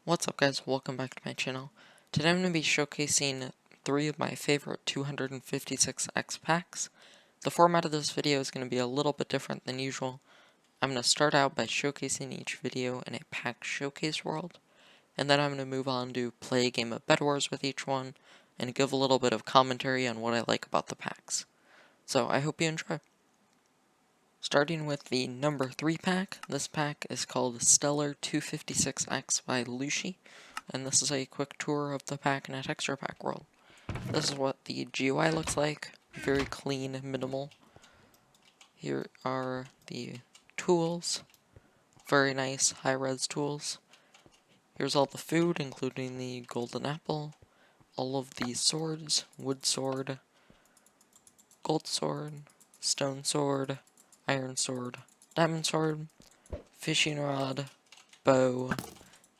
What's up guys, welcome back to my channel. Today I'm going to be showcasing 3 of my favorite 256X packs. The format of this video is going to be a little bit different than usual. I'm going to start out by showcasing each video in a pack showcase world, and then I'm going to move on to play a game of Bedwars with each one, and give a little bit of commentary on what I like about the packs. So I hope you enjoy. Starting with the number 3 pack, this pack is called Stellar 256X by Looshy, and this is a quick tour of the pack in a texture pack world. This is what the GUI looks like, very clean, minimal. Here are the tools, very nice high-res tools. Here's all the food, including the golden apple, all of the swords, wood sword, gold sword, stone sword, iron sword, diamond sword, fishing rod, bow,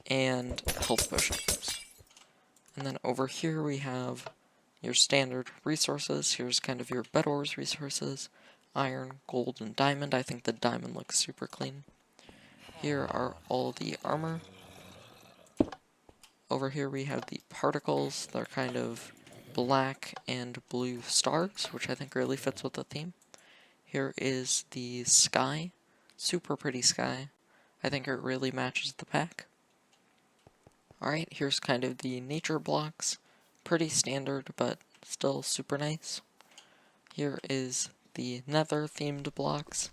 and health potions. And then over here we have your standard resources. Here's kind of your Bedwars resources, iron, gold, and diamond. I think the diamond looks super clean. Here are all the armor. Over here we have the particles. They're kind of black and blue stars, which I think really fits with the theme. Here is the sky, super pretty sky. I think it really matches the pack. Alright, here's kind of the nature blocks, pretty standard but still super nice. Here is the nether themed blocks,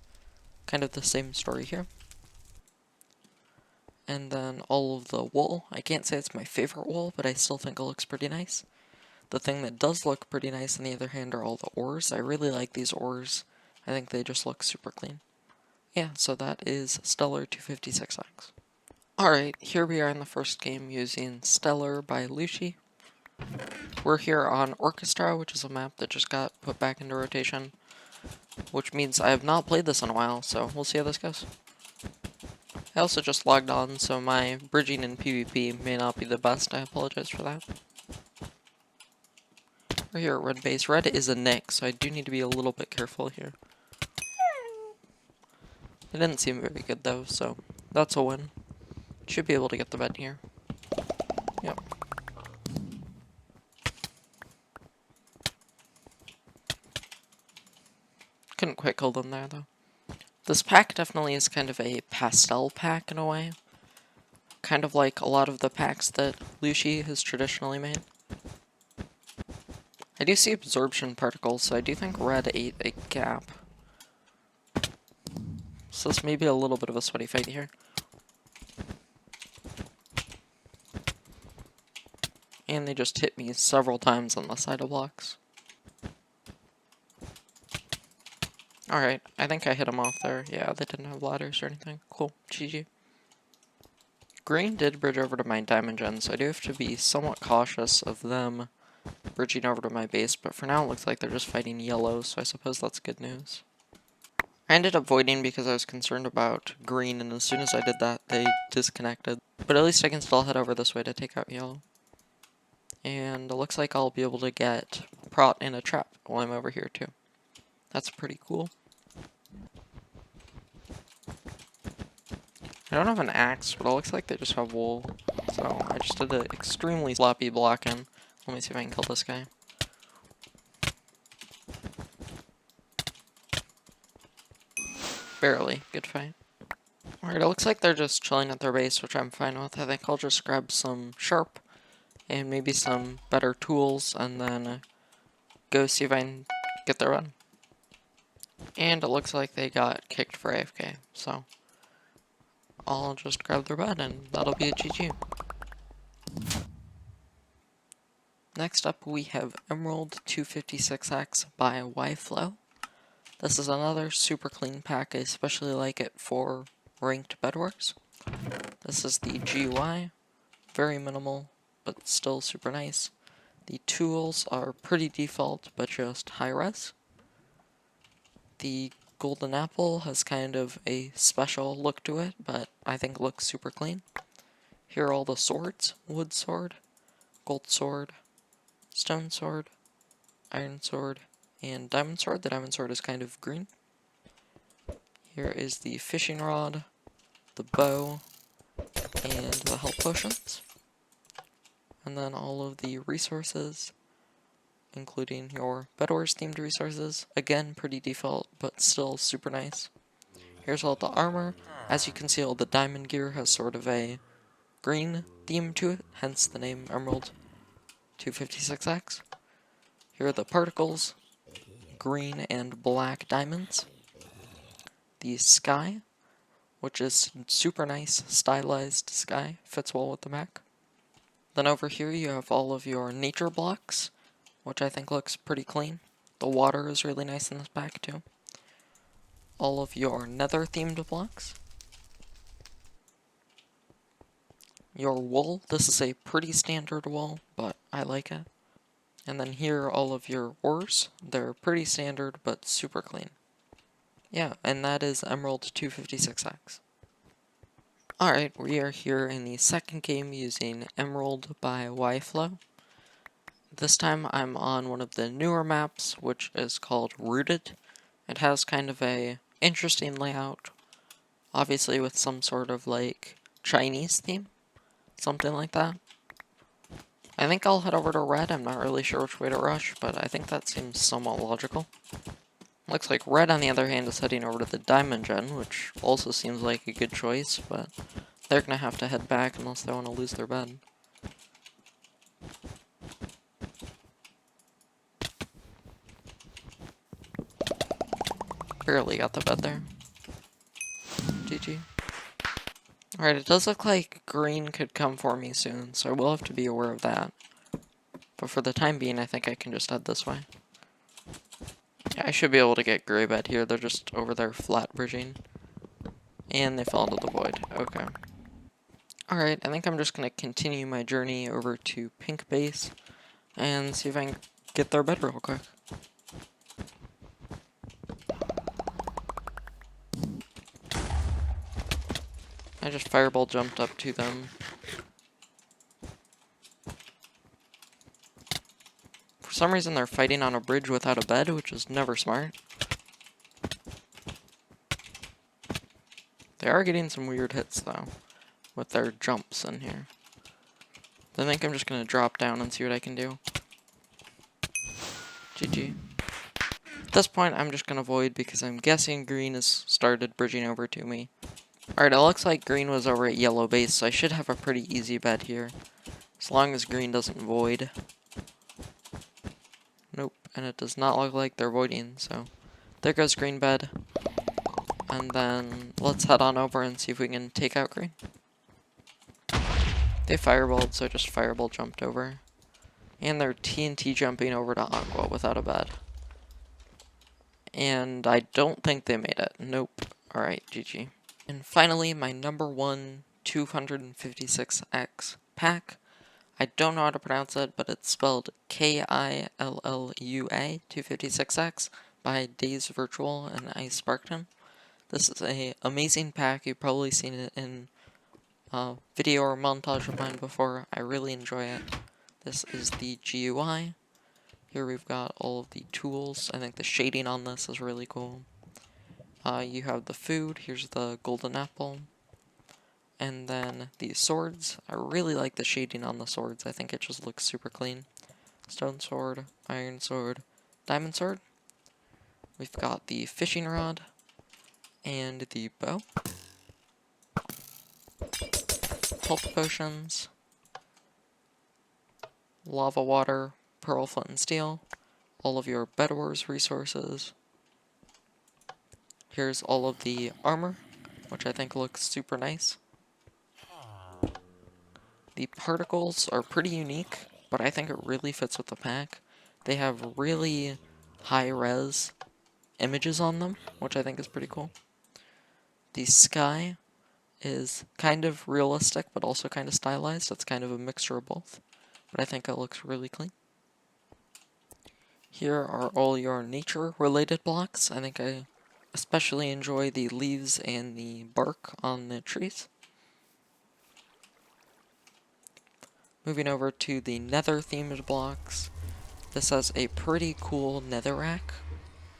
kind of the same story here. And then all of the wool. I can't say it's my favorite wool, but I still think it looks pretty nice. The thing that does look pretty nice on the other hand are all the ores. I really like these ores. I think they just look super clean. Yeah, so that is Stellar 256X. Alright, here we are in the first game using Stellar by Looshy. We're here on Orchestra, which is a map that just got put back into rotation, which means I have not played this in a while, so we'll see how this goes. I also just logged on, so my bridging in PvP may not be the best. I apologize for that. We're here at red base. Red is a Nick, so I do need to be a little bit careful here. It didn't seem very good though, so that's a win. Should be able to get the bed here. Yep. Couldn't quite kill them there though. This pack definitely is kind of a pastel pack in a way. Kind of like a lot of the packs that Looshy has traditionally made. I do see absorption particles, so I do think red ate a gap. So this may be a little bit of a sweaty fight here. And they just hit me several times on the side of blocks. Alright, I think I hit them off there. Yeah, they didn't have ladders or anything. Cool, GG. Green did bridge over to my diamond gen, so I do have to be somewhat cautious of them bridging over to my base, but for now it looks like they're just fighting yellow, so I suppose that's good news. I ended up voiding because I was concerned about green, and as soon as I did that, they disconnected. But at least I can still head over this way to take out yellow. And it looks like I'll be able to get Prot in a trap while I'm over here too. That's pretty cool. I don't have an axe, but it looks like they just have wool. So I just did an extremely sloppy block in. Let me see if I can kill this guy. Barely. Good fight. Alright, it looks like they're just chilling at their base, which I'm fine with. I think I'll just grab some sharp and maybe some better tools and then go see if I can get the run. And it looks like they got kicked for AFK, so I'll just grab their bed and that'll be a GG. Next up we have Emerald 256X by yFlow. This is another super clean pack. I especially like it for ranked Bedwars. This is the GUI, very minimal, but still super nice. The tools are pretty default, but just high res. The golden apple has kind of a special look to it, but I think looks super clean. Here are all the swords: wood sword, gold sword, stone sword, iron sword, and diamond sword. The diamond sword is kind of green. Here is the fishing rod, the bow, and the health potions. And then all of the resources, including your Bedwars themed resources. Again, pretty default, but still super nice. Here's all the armor. As you can see, all the diamond gear has sort of a green theme to it, hence the name Emerald 256X. Here are the particles, green and black diamonds. The sky, which is super nice, stylized sky, fits well with the back. Then over here you have all of your nature blocks, which I think looks pretty clean. The water is really nice in this pack too. All of your nether themed blocks. Your wool, this is a pretty standard wool, but I like it. And then here are all of your ores. They're pretty standard, but super clean. Yeah, and that is Emerald 256X. Alright, we are here in the second game using Emerald by yFlow. This time I'm on one of the newer maps, which is called Rooted. It has kind of a interesting layout, obviously with some sort of like Chinese theme, something like that. I think I'll head over to Red. I'm not really sure which way to rush, but I think that seems somewhat logical. Looks like Red, on the other hand, is heading over to the Diamond Gen, which also seems like a good choice, but they're gonna have to head back unless they want to lose their bed. Barely got the bed there. GG. Alright, it does look like green could come for me soon, so I will have to be aware of that. But for the time being, I think I can just head this way. Yeah, I should be able to get gray bed here. They're just over there flat bridging. And they fell into the void. Okay. Alright, I think I'm just going to continue my journey over to Pink Base and see if I can get their bed real quick. I just fireball jumped up to them. For some reason they're fighting on a bridge without a bed, which is never smart. They are getting some weird hits though, with their jumps in here. I think I'm just gonna drop down and see what I can do. GG. At this point I'm just gonna void because I'm guessing green has started bridging over to me. Alright, it looks like green was over at yellow base, so I should have a pretty easy bed here. As long as green doesn't void. Nope, and it does not look like they're voiding, so there goes green bed. And then let's head on over and see if we can take out green. They fireballed, so I just fireball jumped over. And they're TNT jumping over to Aqua without a bed. And I don't think they made it. Nope. Alright, GG. And finally, my number one 256X pack. I don't know how to pronounce it, but it's spelled Killua 256X by DayzVirtual and iSparkton. This is an amazing pack. You've probably seen it in a video or montage of mine before. I really enjoy it. This is the GUI. Here we've got all of the tools. I think the shading on this is really cool. You have the food. Here's the golden apple. And then the swords. I really like the shading on the swords. I think it just looks super clean. Stone sword, iron sword, diamond sword. We've got the fishing rod and the bow. Health potions. Lava water, pearl, flint, and steel. All of your Bedwars resources. Here's all of the armor, which I think looks super nice. The particles are pretty unique, but I think it really fits with the pack. They have really high-res images on them, which I think is pretty cool. The sky is kind of realistic, but also kind of stylized. It's kind of a mixture of both, but I think it looks really clean. Here are all your nature-related blocks. I think I especially enjoy the leaves and the bark on the trees. Moving over to the nether-themed blocks. This has a pretty cool netherrack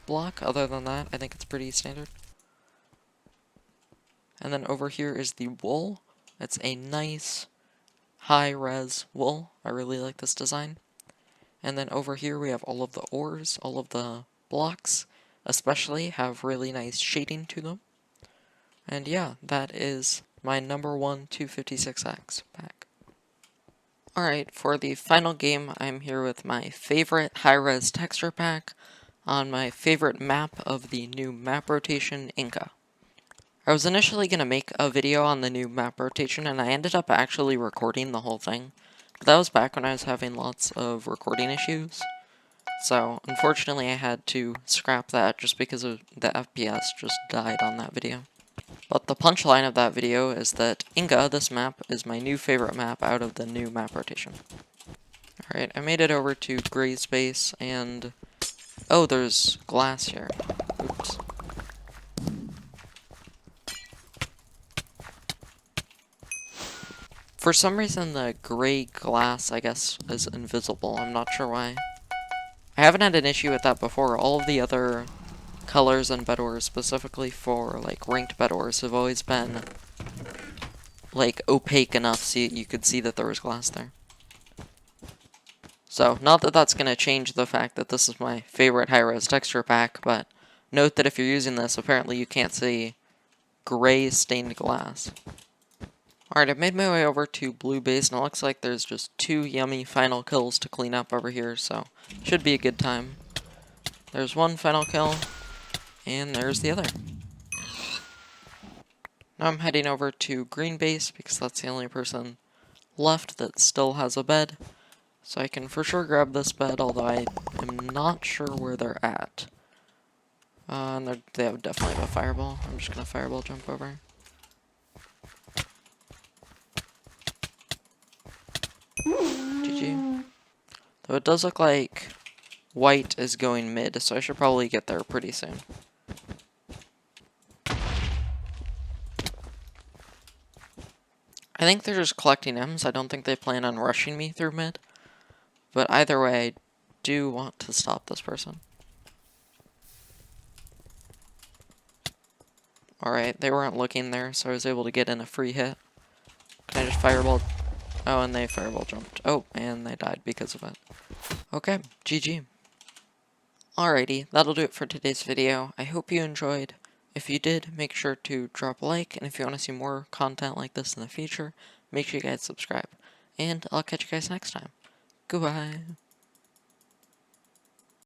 block. Other than that, I think it's pretty standard. And then over here is the wool. It's a nice, high-res wool. I really like this design. And then over here we have all of the ores, all of the blocks, especially have really nice shading to them. And yeah, that is my number one 256X pack. Alright, for the final game, I'm here with my favorite high-res texture pack on my favorite map of the new map rotation, Inca. I was initially going to make a video on the new map rotation, and I ended up actually recording the whole thing. But that was back when I was having lots of recording issues. So, unfortunately I had to scrap that just because of the FPS just died on that video. But the punchline of that video is that Inga, this map, is my new favorite map out of the new map rotation. Alright, I made it over to Gray's base, and... oh, there's glass here. Oops. For some reason, the gray glass, I guess, is invisible. I'm not sure why. I haven't had an issue with that before. All of the other colors in Bedwars, specifically for, like, ranked Bedwars, have always been, like, opaque enough so you could see that there was glass there. So, not that that's going to change the fact that this is my favorite high-res texture pack, but note that if you're using this, apparently you can't see gray stained glass. Alright, I've made my way over to blue base, and it looks like there's just 2 yummy final kills to clean up over here, so should be a good time. There's one final kill. And there's the other. Now I'm heading over to green base because that's the only person left that still has a bed. So I can for sure grab this bed, although I am not sure where they're at. And they have definitely have a fireball. I'm just gonna fireball jump over. GG. Though it does look like white is going mid, so I should probably get there pretty soon. I think they're just collecting M's. I don't think they plan on rushing me through mid. But either way, I do want to stop this person. Alright, they weren't looking there, so I was able to get in a free hit. Can I just fireball? Oh, and they fireball jumped. Oh, and they died because of it. Okay, GG. Alrighty, that'll do it for today's video. I hope you enjoyed. If you did, make sure to drop a like, and if you want to see more content like this in the future, make sure you guys subscribe. And I'll catch you guys next time. Goodbye.